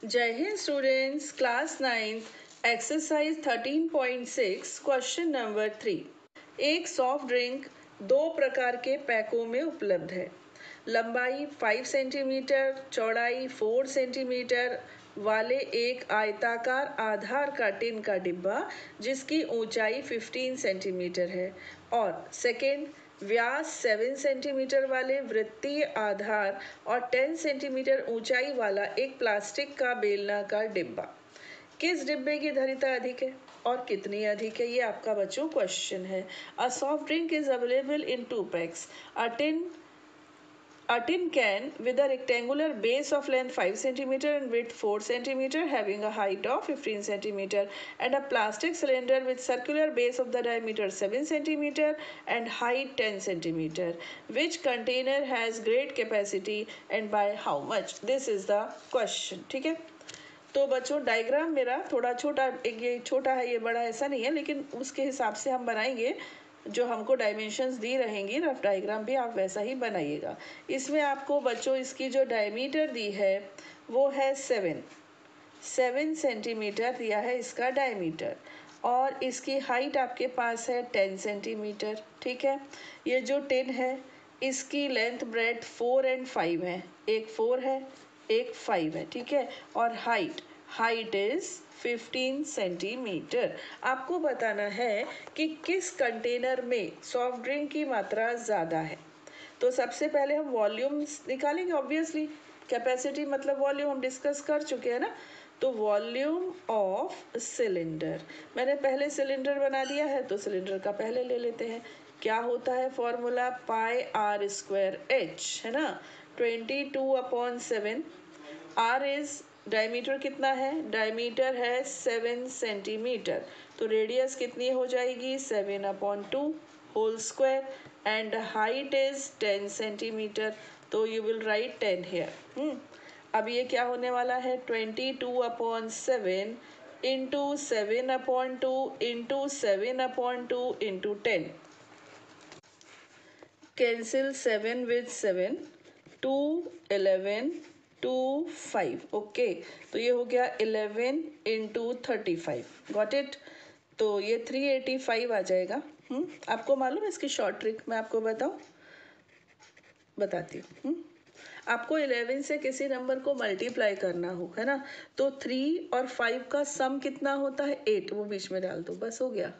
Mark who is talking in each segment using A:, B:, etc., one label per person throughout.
A: जय Hind students, class 9th exercise 13.6 question number 3। एक soft drink दो प्रकार के पैकों में उपलब्ध है। लंबाई 5 सेंटीमीटर, चौड़ाई 4 सेंटीमीटर वाले एक आयताकार आधार का टिन का डिब्बा जिसकी ऊंचाई 15 सेंटीमीटर है, और सेकेंड व्यास 7 सेंटीमीटर वाले वृत्तीय आधार और 10 सेंटीमीटर ऊंचाई वाला एक प्लास्टिक का बेलनाकार डिब्बा। किस डिब्बे की धारिता अधिक है और कितनी अधिक है, ये आपका बच्चों क्वेश्चन है। A soft drink is available in 2 PACS. A tin can with a rectangular base of length 5 cm and width 4 cm having a height of 15 cm, and a plastic cylinder with circular base of the diameter 7 cm and height 10 cm. Which container has great capacity and by how much? This is the question. ठीक है, तो बच्चों diagram मेरा थोड़ा छोटा, एक ये छोटा है ये बड़ा ऐसा नहीं है, लेकिन उसके हिसाब से हम बनाएंगे। जो हमको डायमेंशंस दी रहेंगी, रफ डायग्राम भी आप वैसा ही बनाइएगा। इसमें आपको बच्चों इसकी जो डायमीटर दी है वो है 7 सेंटीमीटर दिया है इसका डायमीटर, और इसकी हाइट आपके पास है 10 सेंटीमीटर। ठीक है, ये जो 10 है इसकी लेंथ ब्रेथ 4 एंड 5 है, एक 4 है एक 5 है। ठीक है, और हाइट इज 15 सेंटीमीटर। आपको बताना है कि किस कंटेनर में सॉफ्ट ड्रिंक की मात्रा ज़्यादा है। तो सबसे पहले हम वॉल्यूम्स निकालेंगे। ऑब्वियसली कैपेसिटी मतलब वॉल्यूम हम डिस्कस कर चुके हैं ना। तो वॉल्यूम ऑफ सिलेंडर, मैंने पहले सिलेंडर बना दिया है तो सिलेंडर का पहले ले लेते हैं। क्या होता है formula, pi R square H, है ना, 22/7। आर इज डायमीटर कितना है, डायमीटर है 7 सेंटीमीटर, तो रेडियस कितनी हो जाएगी 7/2 whole square, and height is 10 centimetre, तो यू विल राइट 10 हेयर। अब ये क्या होने वाला है 22/7 into 7/2 into 7/2 into 10। Cancel 7 with 7, 2 11 2 5। Okay, तो ये हो गया 11 इंटू 35। गॉट इट, तो ये 385 आ जाएगा। आपको मालूम है इसकी शॉर्ट ट्रिक मैं आपको बताती हूँ। आपको 11 से किसी नंबर को मल्टीप्लाई करना हो, है ना, तो 3 और 5 का सम कितना होता है 8, वो बीच में डाल दो, बस हो गया।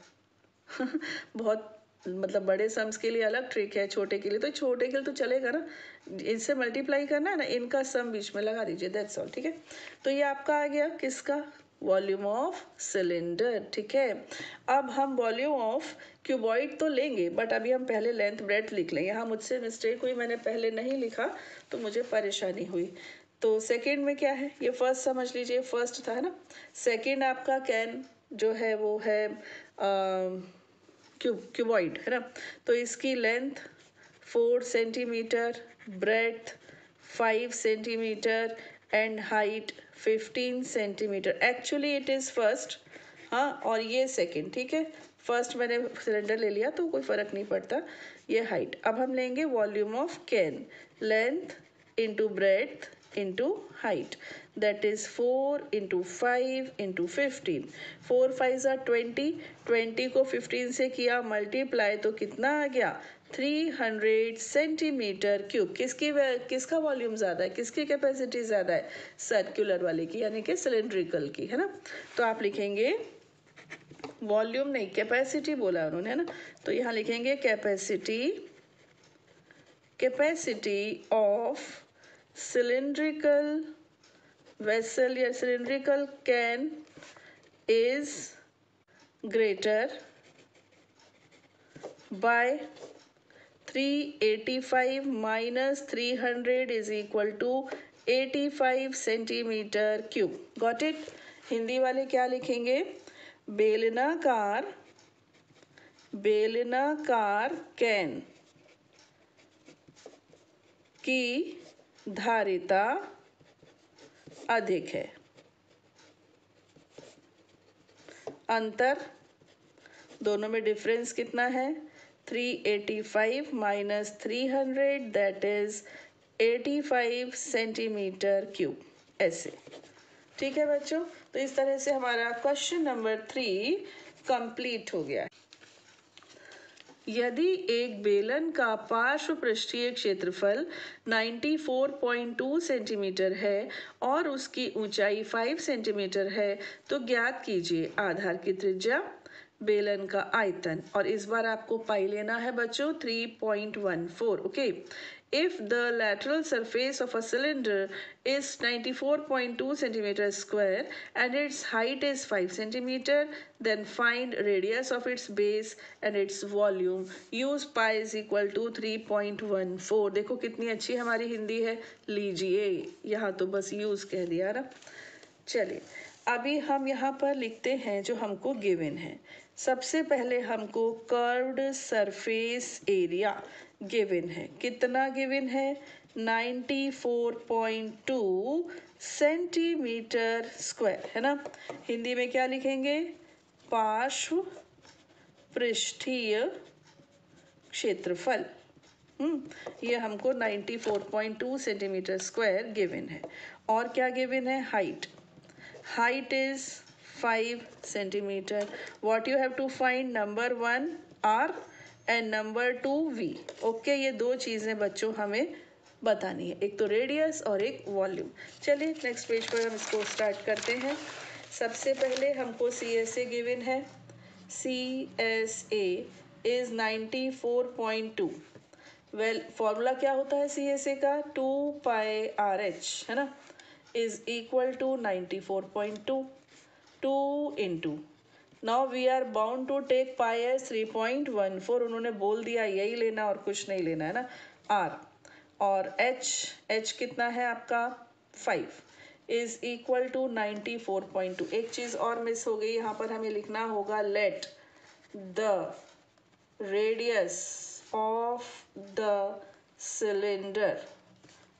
A: बहुत मतलब बड़े सम्स के लिए अलग ट्रिक है, छोटे के लिए तो चलेगा ना। इनसे मल्टीप्लाई करना है ना, इनका सम बीच में लगा दीजिए, दैट्स ऑल। ठीक है, तो ये आपका आ गया किसका, वॉल्यूम ऑफ सिलेंडर। ठीक है, अब हम वॉल्यूम ऑफ क्यूबॉइड तो लेंगे, बट अभी हम पहले लेंथ ब्रेड्थ लिख लेंगे। यहाँ मुझसे मिस्टेक हुई, मैंने पहले नहीं लिखा तो मुझे परेशानी हुई। तो सेकेंड में क्या है, ये फर्स्ट समझ लीजिए, फर्स्ट था ना। सेकेंड आपका कैन जो है वो है क्यूबॉइड, है ना, तो इसकी length 4 centimetre, breadth 5 centimetre and height 15 centimetre. Actually it is first, हाँ, और ये सेकंड। ठीक है, फर्स्ट मैंने सिलेंडर ले लिया तो कोई फ़र्क नहीं पड़ता, ये हाइट। अब हम लेंगे volume of can, length into breadth into height, that is 4 into 5 into 15। 4 5 are 20, 20 को 15 से किया मल्टीप्लाई तो कितना आ गया 300 सेंटीमीटर क्यूब। किसका वॉल्यूम ज़्यादा है, किसकी कैपेसिटी ज़्यादा है, सर्कुलर वाले की, यानी कि सिलेंड्रिकल की, है ना। तो आप लिखेंगे वॉल्यूम नहीं, कैपेसिटी बोला उन्होंने, है ना, तो यहाँ लिखेंगे कैपेसिटी ऑफ cylindrical vessel या cylindrical can is greater by 385 minus 300 is equal to 85 centimetre cube. Got it. Hindi वाले क्या लिखेंगे, बेलनाकार कैन की धारिता अधिक है। अंतर दोनों में डिफरेंस कितना है 385 minus 300, that is 85 centimetre cube. ऐसे ठीक है बच्चों, तो इस तरह से हमारा क्वेश्चन नंबर 3 कंप्लीट हो गया। यदि एक बेलन का पार्श्व पृष्ठीय क्षेत्रफल 94.2 सेंटीमीटर है और उसकी ऊंचाई 5 सेंटीमीटर है तो ज्ञात कीजिए आधार की त्रिज्या, बेलन का आयतन, और इस बार आपको पाई लेना है बच्चों 3.14। Okay, if the lateral surface of a cylinder is 94.2 centimeter square and its height is 5 centimeter, then find radius of its base and its volume. Use pi is equal to 3.14। देखो कितनी अच्छी हमारी हिंदी है, लीजिए, यहाँ तो बस यूज कह दिया ना। चलिए अभी हम यहाँ पर लिखते हैं जो हमको गिवन है। सबसे पहले हमको कर्व्ड सरफेस एरिया गिवन है। कितना गिवन है? 94.2 सेंटीमीटर स्क्वायर, है ना। हिंदी में क्या लिखेंगे? पार्श्व पृष्ठीय क्षेत्रफल। ये हमको 94.2 सेंटीमीटर स्क्वायर गिवन है। और क्या गिवन है? Height. Height is 5 centimeter. What you have to find? Number 1 R and number 2 V. Okay, ये दो चीज़ें बच्चों हमें बतानी है, एक तो रेडियस और एक वॉल्यूम। चलिए नेक्स्ट पेज पर हम इसको स्टार्ट करते हैं। सबसे पहले हमको CSA गिवन है। CSA is 94.2। वेल फॉर्मूला क्या होता है CSA का? 2 pi RH, है ना, is equal to 94.2 2 into, now we are bound to take pi as 3.14। उन्होंने बोल दिया यही लेना और कुछ नहीं लेना, है ना। R और H कितना है आपका? 5 is equal to 94.2। एक चीज और मिस हो गई, यहाँ पर हमें लिखना होगा let the radius of the cylinder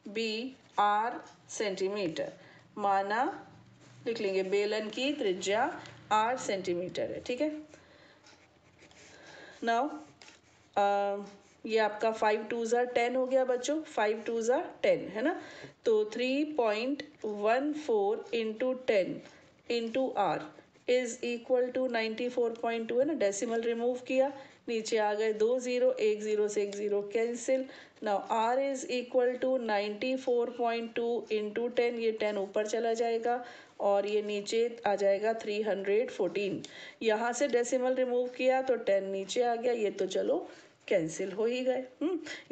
A: be R centimetre. माना लिख लेंगे बेलन की त्रिज्या R सेंटीमीटर है, ठीक है। नाउ ये आपका 5 2 10 हो गया बच्चों, 5 2 10, है ना। तो 3.14 into 10 into R is equal to 94.2, है ना। डेसिमल रिमूव किया, नीचे आ गए 2 0, 1 0 से 1 0 cancel. Now R is equal to 94.2 into 10, ये 10 ऊपर चला जाएगा और ये नीचे आ जाएगा 314। यहाँ से डेसिमल रिमूव किया तो 10 नीचे आ गया, ये तो चलो कैंसिल हो ही गए।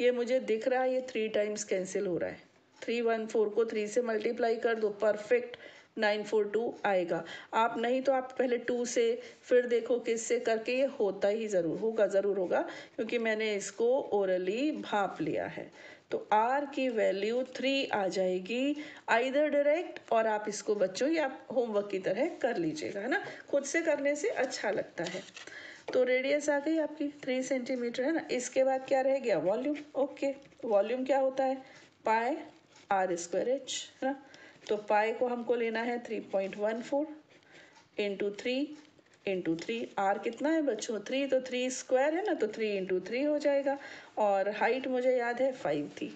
A: ये मुझे दिख रहा है ये 3 टाइम्स कैंसिल हो रहा है। 314 को 3 से मल्टीप्लाई कर दो, परफेक्ट 942 आएगा। आप नहीं तो आप पहले 2 से फिर देखो किससे करके, ये होता ही ज़रूर होगा क्योंकि मैंने इसको ओरली भाप लिया है। तो R की वैल्यू 3 आ जाएगी आइदर डायरेक्ट, और आप इसको बच्चों या होमवर्क की तरह कर लीजिएगा, है ना। खुद से करने से अच्छा लगता है। तो रेडियस आ गई आपकी 3 सेंटीमीटर, है ना। इसके बाद क्या रह गया? वॉल्यूम। ओके, वॉल्यूम क्या होता है? पाई R² H, है ना। तो पाई को हमको लेना है 3.14 इंटू 3 R कितना है बच्चों? 3, तो 3 स्क्वायर है ना, तो 3 इंटू 3 हो जाएगा। और हाइट मुझे याद है 5 थी।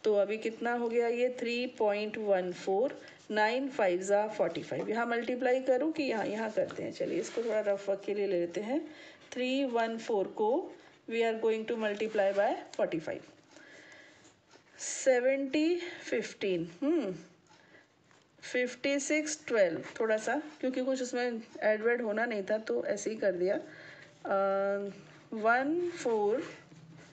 A: तो अभी कितना हो गया ये? 3.14, 9 5 45। यहाँ मल्टीप्लाई करूँ कि यहाँ करते हैं? चलिए इसको थोड़ा रफ वर्क के लिए ले लेते हैं। 314 को we are going to multiply by 45। 70 15 56 12, थोड़ा सा क्योंकि कुछ उसमें एडवर्ड होना नहीं था तो ऐसे ही कर दिया। 14,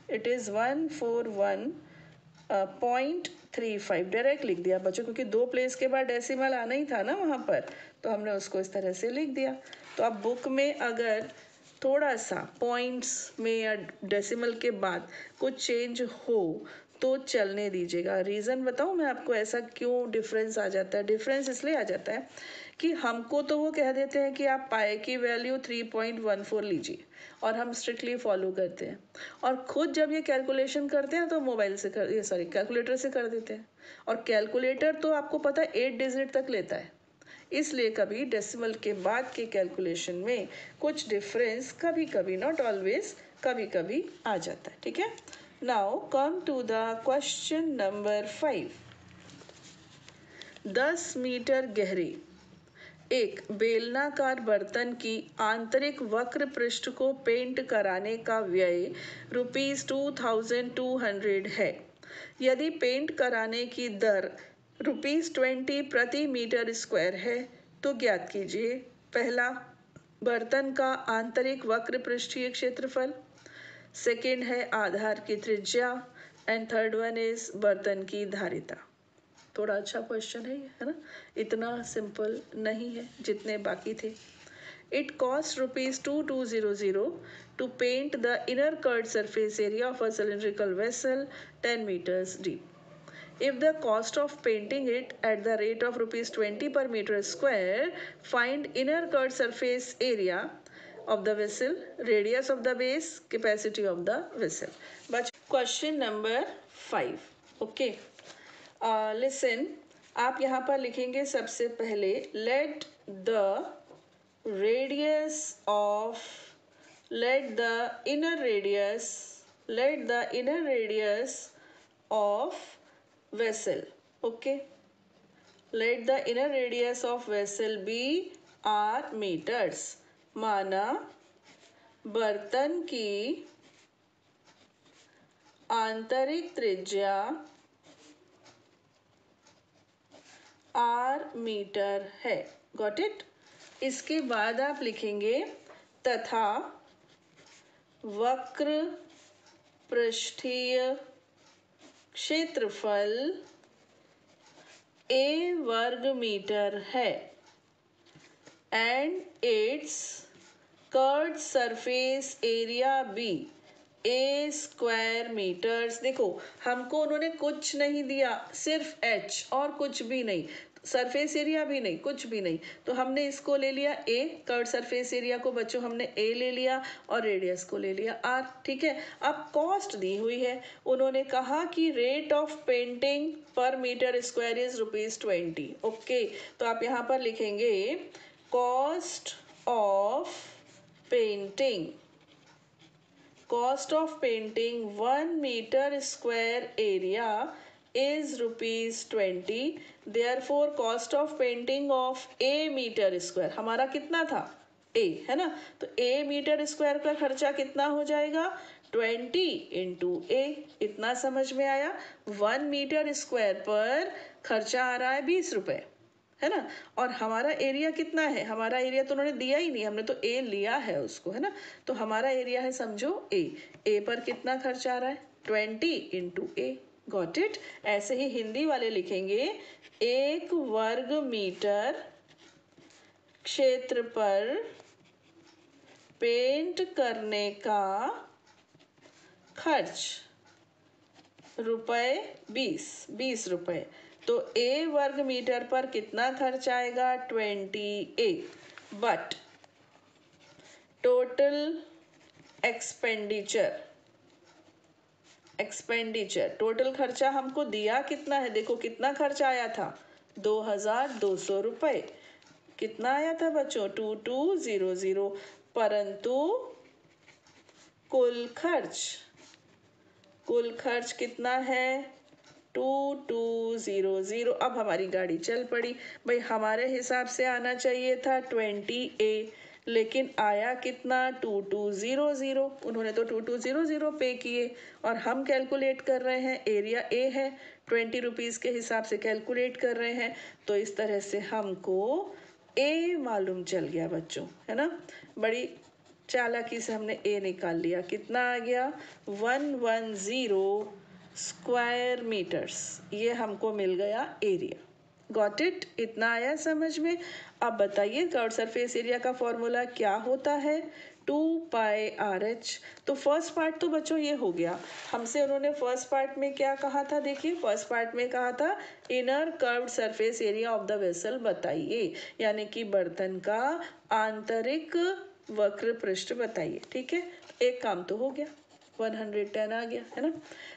A: इट इज़ 141.35 डायरेक्ट लिख दिया बच्चों, क्योंकि 2 प्लेस के बाद डेसिमल आना ही था ना वहाँ पर, तो हमने उसको इस तरह से लिख दिया। तो अब बुक में अगर थोड़ा सा पॉइंट्स में या डेसिमल के बाद कुछ चेंज हो तो चलने दीजिएगा। रीज़न बताऊँ मैं आपको ऐसा क्यों डिफरेंस आ जाता है? डिफरेंस इसलिए आ जाता है कि हमको तो वो कह देते हैं कि आप पाई की वैल्यू 3.14 लीजिए और हम स्ट्रिक्टली फॉलो करते हैं, और खुद जब ये कैलकुलेशन करते हैं तो मोबाइल से कैलकुलेटर से कर देते हैं, और कैलकुलेटर तो आपको पता है 8 डिजिट तक लेता है। इसलिए कभी डेसिमल के बाद के कैलकुलेशन में कुछ डिफरेंस कभी कभी, नॉट ऑलवेज, कभी कभी आ जाता है, ठीक है। Now come to the question number 5। 10 metre गहरी एक बेलनाकार बर्तन की आंतरिक वक्र पृष्ठ को पेंट कराने का व्यय ₹2200 है। यदि पेंट कराने की दर ₹20 प्रति मीटर स्क्वायर है तो ज्ञात कीजिए। पहला, बर्तन का आंतरिक वक्र पृष्ठीय क्षेत्रफल। सेकेंड है आधार की त्रिज्या एंड थर्ड वन इज बर्तन की धारिता। थोड़ा अच्छा क्वेश्चन है ना, इतना सिंपल नहीं है जितने बाकी थे। It cost ₹2200 to paint the inner curved surface area of a cylindrical vessel 10 meters deep. If the cost of painting it at the rate of ₹20 per meter square, find inner curved surface area of the vessel, radius of the base, capacity of the vessel. But question number 5. Okay. Listen. आप यहाँ पर लिखेंगे सबसे पहले let the inner radius of vessel. Okay, let the inner radius of vessel be r meters. माना बर्तन की आंतरिक त्रिज्या r मीटर है। Got it. इसके बाद आप लिखेंगे तथा वक्र पृष्ठीय क्षेत्रफल a वर्ग मीटर है and its curved surface area be A square metres. देखो हमको उन्होंने कुछ नहीं दिया, सिर्फ एच और कुछ भी नहीं, सरफेस एरिया भी नहीं, कुछ भी नहीं, तो हमने इसको ले लिया ए, कर्व्ड सरफेस एरिया को बच्चों हमने ए ले लिया और रेडियस को ले लिया आर। ठीक है। अब कॉस्ट दी हुई है, उन्होंने कहा कि रेट ऑफ पेंटिंग पर मीटर स्क्वायर इज ₹20। ओके, तो आप यहाँ पर लिखेंगे cost of painting 1 meter square area is ₹20. Therefore cost of painting of a meter square हमारा कितना था a, है ना, तो a मीटर स्क्वायर का खर्चा कितना हो जाएगा 20 into a। इतना समझ में आया। 1 मीटर स्क्वायर पर खर्चा आ रहा है ₹20, है ना, और हमारा एरिया कितना है, हमारा एरिया तो उन्होंने दिया ही नहीं, हमने तो ए लिया है उसको, है ना, तो हमारा एरिया है समझो ए पर कितना खर्च आ रहा है 20 into a। Got it. ऐसे ही हिंदी वाले लिखेंगे 1 वर्ग मीटर क्षेत्र पर पेंट करने का खर्च ₹20। तो ए वर्ग मीटर पर कितना खर्च आएगा 20a, but total expenditure total खर्चा हमको दिया कितना है, देखो कितना खर्च आया था ₹2200। कितना आया था बच्चों 2200, परंतु कुल खर्च कितना है 2200। अब हमारी गाड़ी चल पड़ी भाई, हमारे हिसाब से आना चाहिए था 20a, लेकिन आया कितना 2200। उन्होंने तो 2200 पे किए और हम कैलकुलेट कर रहे हैं, एरिया ए है, ₹20 के हिसाब से कैलकुलेट कर रहे हैं, तो इस तरह से हमको ए मालूम चल गया बच्चों, है ना। बड़ी चालाकी से हमने ए निकाल लिया, कितना आ गया 110 स्क्वायर मीटर्स, ये हमको मिल गया एरिया। Got it. इतना आया समझ में। अब बताइए कर्व्ड सरफेस एरिया का फॉर्मूला क्या होता है 2πRH। तो फर्स्ट पार्ट तो बच्चों ये हो गया, हमसे उन्होंने फर्स्ट पार्ट में क्या कहा था, देखिए फर्स्ट पार्ट में कहा था inner curved surface area of the vessel बताइए, यानी कि बर्तन का आंतरिक वक्र पृष्ठ बताइए। ठीक है, एक काम तो हो गया, 110 आ गया, है ना।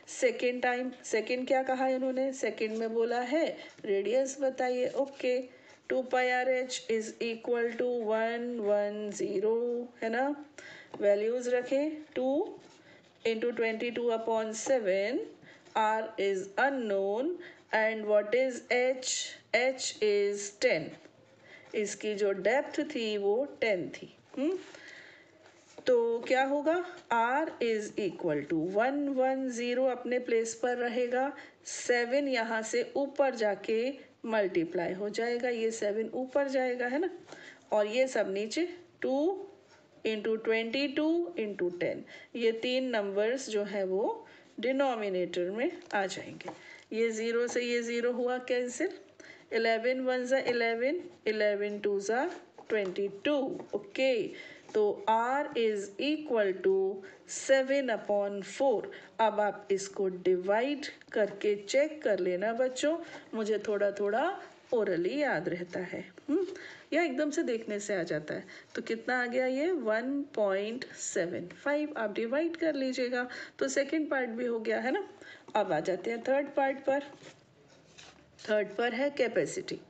A: सेकेंड क्या कहा है उन्होंने, सेकेंड में बोला है रेडियस बताइए। Okay, 2πRH is equal to 110, है ना। वैल्यूज रखें 2 into 22/7, R is unknown and what is H? H is 10। इसकी जो डेप्थ थी वो 10 थी। तो क्या होगा? R इज इक्वल टू 110 अपने प्लेस पर रहेगा, 7 यहाँ से ऊपर जाके मल्टीप्लाई हो जाएगा, ये 7 ऊपर जाएगा है ना, और ये सब नीचे 2 इंटू 22 इंटू 10, ये तीन नंबर्स जो है वो डिनोमिनेटर में आ जाएंगे। ये 0 से ये 0 हुआ कैंसिल, 11 वन ज़ा 11, 11 टू ज़ा 22। ओके, तो R इज इक्वल टू 7/4। अब आप इसको डिवाइड करके चेक कर लेना बच्चों, मुझे थोड़ा थोड़ा ओरली याद रहता है या एकदम से देखने से आ जाता है। तो कितना आ गया ये? 1.75। आप डिवाइड कर लीजिएगा तो सेकंड पार्ट भी हो गया है ना। अब आ जाते हैं थर्ड पार्ट पर। थर्ड पर है capacity.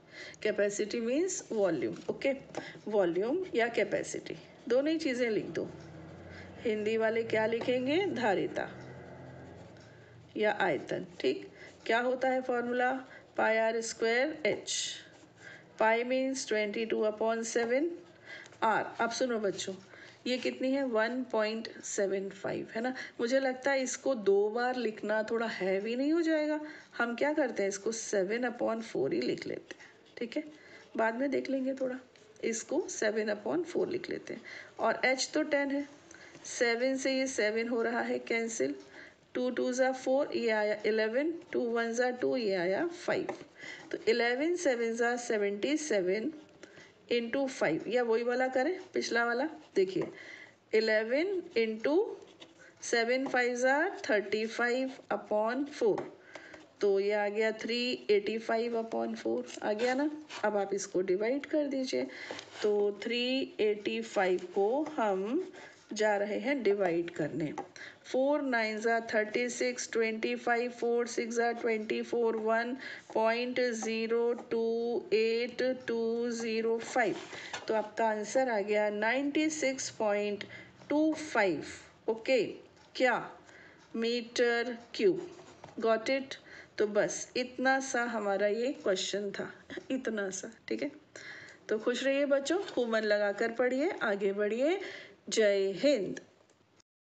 A: Capacity means volume. Okay, volume या कैपेसिटी दोनों ही चीज़ें लिख दो। हिंदी वाले क्या लिखेंगे? धारिता या आयतन। ठीक, क्या होता है formula? Pi R square H. Pi means 22/7। R, अब सुनो बच्चों, ये कितनी है? 1.75 है ना। मुझे लगता है इसको 2 बार लिखना थोड़ा हैवी नहीं हो जाएगा? हम क्या करते हैं, इसको 7/4 ही लिख लेते हैं। ठीक है, बाद में देख लेंगे थोड़ा। इसको 7/4 लिख लेते हैं। और h तो 10 है, 7 से ये 7 हो रहा है कैंसिल, 2 2 ज़ा 4, ये आया 11, 2 1 ज़ा 2, ये आया 5। तो 11 7 ज़ा 77 इंटू 5, या वही वाला करें पिछला वाला। देखिए 11 इंटू 7 5 ज़ा 35/4, तो ये आ गया 385/4 आ गया ना। अब आप इसको डिवाइड कर दीजिए, तो 385 को हम जा रहे हैं डिवाइड करने। 4 9 ज़ा 36, 25 4 6 ज़ा 24, 1.028205। तो आपका आंसर आ गया 96.25। ओके, क्या? Metre cube. Got it? तो बस इतना सा हमारा ये क्वेश्चन था, इतना सा। ठीक है, तो खुश रहिए बच्चों, खूब मन लगा कर पढ़िए, आगे बढ़िए। जय हिंद।